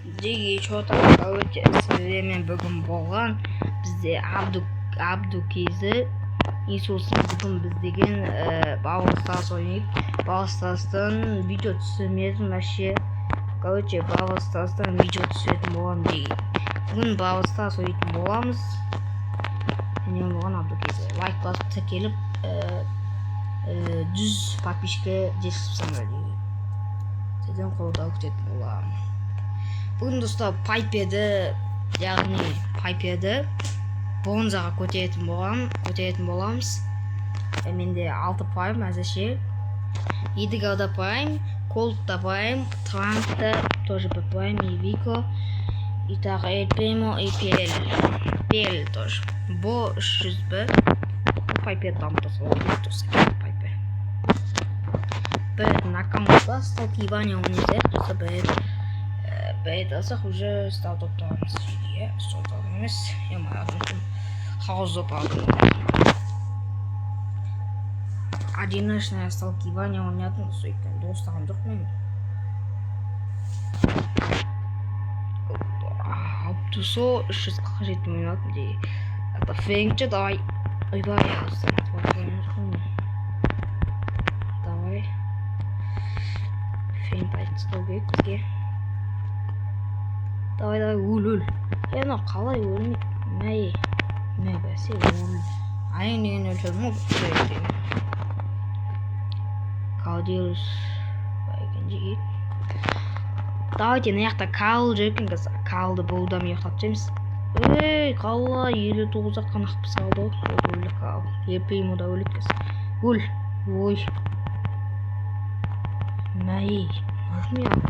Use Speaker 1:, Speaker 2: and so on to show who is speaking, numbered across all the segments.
Speaker 1: Жеги чота өте сіздермен бүгін болған бізде Абдукизі Иисустың бүгін біздеген Brawl Stars ойнайық. Brawl Stars'тан видео түсірмедім вообще. Короче, Brawl Stars'тан видео түсіретін болам жеги. Бүгін Brawl Stars ойнайтын боламыз. Және болған Абдукизі. Лайк басып тіркеліп 100 подписчикке жеткізсеңдер жеги. Сізден қолдау күтетін боламын. Бүгін достар Пайперді бронзаға көтеретін боламыз. Менде 6 прайм әзірше. Едігарда прайм, Колтта прайм, Транкта тоже по прайм и Вико. И так Эль Примо и PL тоже. Бо 300 Пайпер там тұрса Пайпер. Перед накамда сталкивание у меня здесь перед алсақ уже стартаптамыз. Стартап емес. Хаузоп алдым. Одиночное сталкивание у меня тут сөйкен достарым жоқ мен. Аптусо 347 минут де. Это фенче давай. Ойбай, давай. Фен айтыстау керек бізге. Давай, өл. Мына қалай өлмейді? Мә бәсе өл. Айын деген өлшеді ма? Калдирус. Байкен жеги. Давайте мына жақта Карл жүрген қыз. Карлды болдам ұйықтатжаймыз. Қалай 59-ақ қанақ біз қалды ғой. Өлі Карл. Епеймі да өлі кез. Өл. Ой. Мәй. Нажми ақ.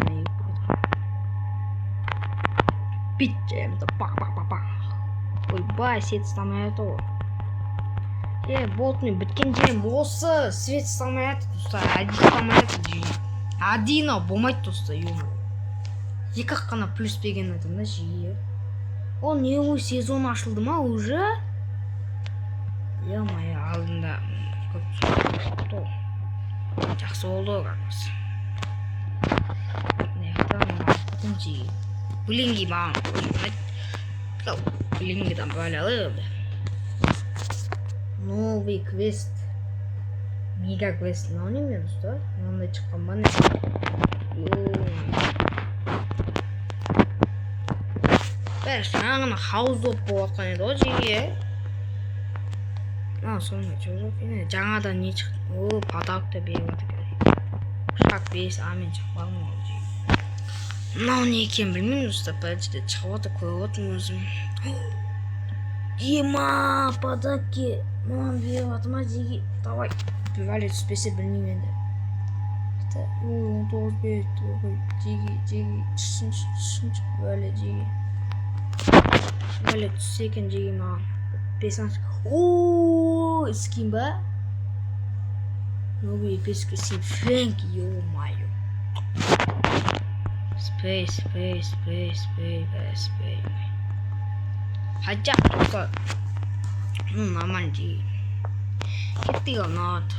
Speaker 1: Питчем, да пах. Ой, бай, свет стамает о. Болт мне біткен жерім осы. Свет стамает, туста, один стамает. Один болмайды туста, ё-мо. Екі-ақ қана плюс берген айтым да жиі. Ол не ой сезон ашылды ма уже? Ё-моё, алдында жақсы болды қаңыз. Неқтан жиі. Блинги маған Блингидан бөлі. Новый квест. Мега квест. Не мен достар. Мынандай шыққан ба не? Жаңағына хаузоп болатқан еді ғой жеге. Сонымен жоқ. Жаңадан не шықты? Подарок та беріп жатыр. Шақ 5 амен шықпағым ол жеге. Мынау не екен білмеймін достар. Біріншіде шығып отыр, көріп отырмын өзім. Ема, подарки. Маған беріп жатыр ма жеге? Давай. Бәле түспесе білмеймін енді. 19 берді. Жеге. Түсінші бәле жеге. Бәле түссе екен жеге маған. 5-інші. Скин ба? Новый эпический скин. Фрэнки, ё-моё. Space. Хотя только нормально жеги. Кеттігі ұнады.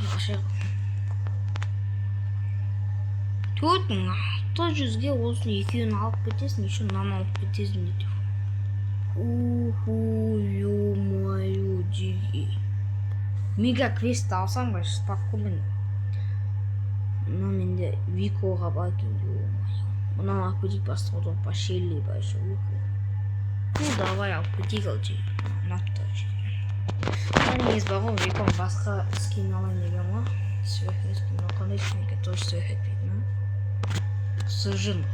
Speaker 1: 4600-ге осын екеуін алып кетесің, еще нан алып кетесің дейді. Ё-моё жеги. Мега квест алсам ғой, спокойно. Мына менде Викоға бакен, ё-моё. Мұнан алып кетейік бастауды по Шелли байшы Вико. Давай алып кетейік ал жеги. Ұнатты жеги. Негіз бар ғой, Виком басқа скин алайын деген ма? Сверхный скин, но қандай скинге тоже сверхетпейді, ма? Сыжын.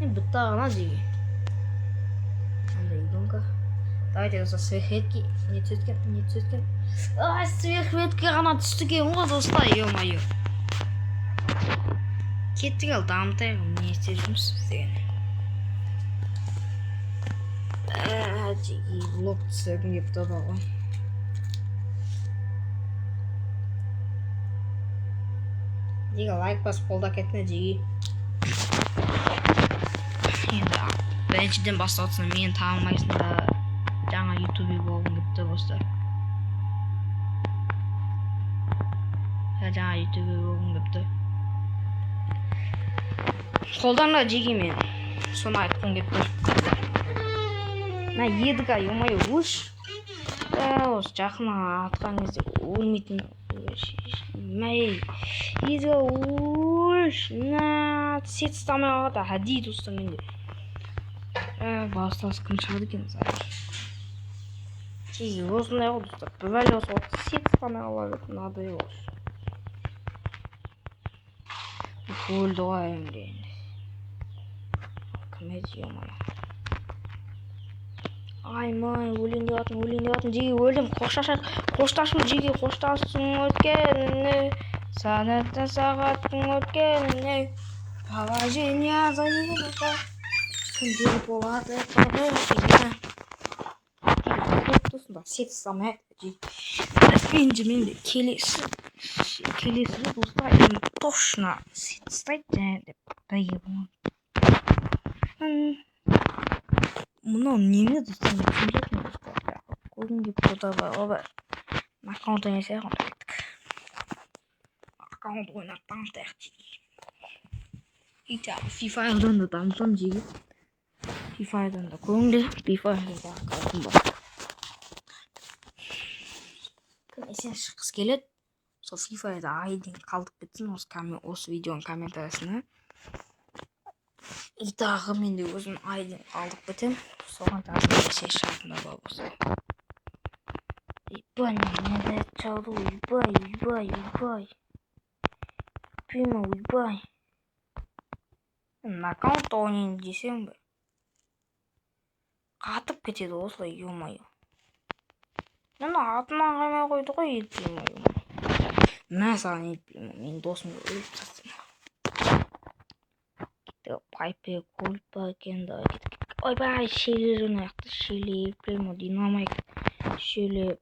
Speaker 1: Бітті ағана жеги. Андай идонка. Давайте достар сверхетки. Не түсеткен. Сверхетки ғана түстіген ғой достар, ё-моё. Кеттік ал дамытайық, не істеп жұмыс деген. Жеги, влог түсіргім кеп тұр ғой. Жеги, лайк басып қолда кетіне жеги. Енді біріншіден бастауытсына мені танымайсың да жаңа ютубе болғым кеп тұр достар. Жаңа ютубе болғым кеп тұр. қолдарына жегемен соны айтқым келіп тұр. Мына едіға ё-моё өш. Осы жақын атқан кезде өлмейтін. Мэй едіға өш. На сет ұстамай қалады. Әдейі ұстамайды. Бастасы кім шығады екен сәл. Осындай ғой достар. Бәле осы сет ұстамай қалады. Мынадай осы. Өлді ғой енді. Кім еді ё-моё. Ай-май, өлейін деп жатырмын, жеге өлдім. Қоштасу жеге, қоштасың өткеніне. Сағаттан сағаттың өткеніне. Положение заебало. Күндері болады жеге. Тұсында сет ұстамай менде келесі достар точно сет ұстайды және деп бәйге болады. Мынау неме достар түсінбейтін достар. Көргенге бұда бар. Аккаунт ойнасай қонтайдық. Аккаунт ойнаттан тәқті. Итак, FIFA-дан да дамытам жеге. FIFA-дан да көріңдер. FIFA-дан да аккаунтым бар. Сен шыққыз келеді. Сол FIFA-да айдың қалдып кетсін осы видеоның комментариясына. И тағы мен де өзім айдың қалдып кетем. Соған тағы сен шартында бар болса. Ебай, не чалды, ебай. Пима, ебай. Аккаунт ойнайын десем бе. Қатып кетеді осылай, ё-моё. Мен атынан қаймай қойды ғой етпейм. Мә саған етпейм, мен досымды өліп тастым. Пайпе кульпа екен да кетіп. Ойбай, шелер ұнаяқты, шелер, прямо динамайк, шелер.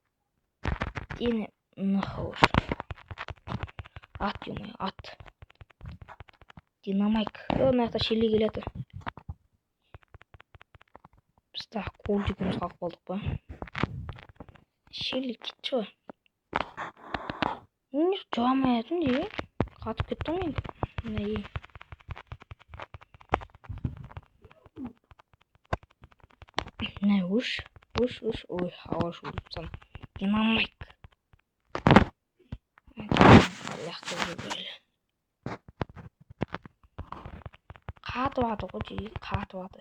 Speaker 1: Дені нахауш. Ат, ё-моё, ат. Динамайк. Ұнаяқты шелер келеді. Біз тағы колдикіміз қалып болдық ба? Шелер кетші ба? Не жоғамай әтім дейі? Қатып кеттім мен. Нәйі. Нәй, өш. Ой, хауаш өліпсам. Динамайк. Аяқты жөбелі. Қатып аты ғой жейі, қатып аты.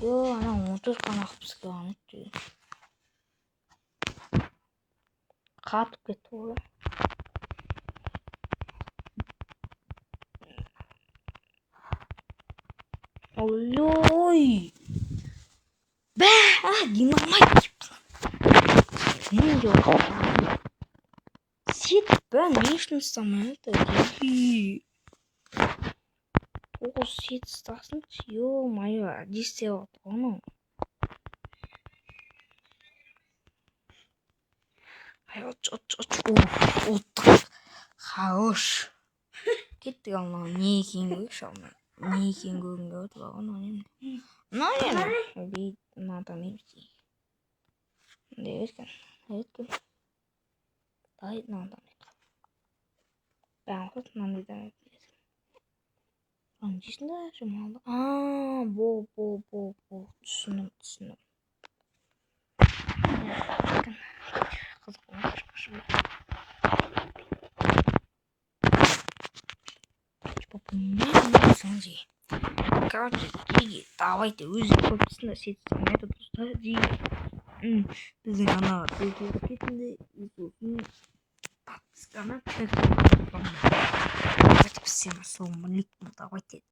Speaker 1: Йо, ана 30 қана қыпсы қалған өтті. Қатып кетті ғой. Ой! Бә! Динамайк! Не жоқ. Сет бә, не үшін ұстамайды? О, сет ұстасын. Ё-моё, десте бап оны. Ай, оттық. Хорош. Кеттік алына, не екен көрші алына. Не екен көрінгі өтіп алына. Мынау бейт мадам емсей. Өткен. Дай, мадам екен. Бәңқыт, мандайдан өткен. Жесінде жұмалды. Бол. Түсінім. Қызық қашқашы бұл. Короче, жеге, давайте өзі көптісіне сетсін әді достар жеге. Біздің анаға төгіліп кетінде сосын подписканы төгіліп. Давайте всем ассаламу алейкум, давайте.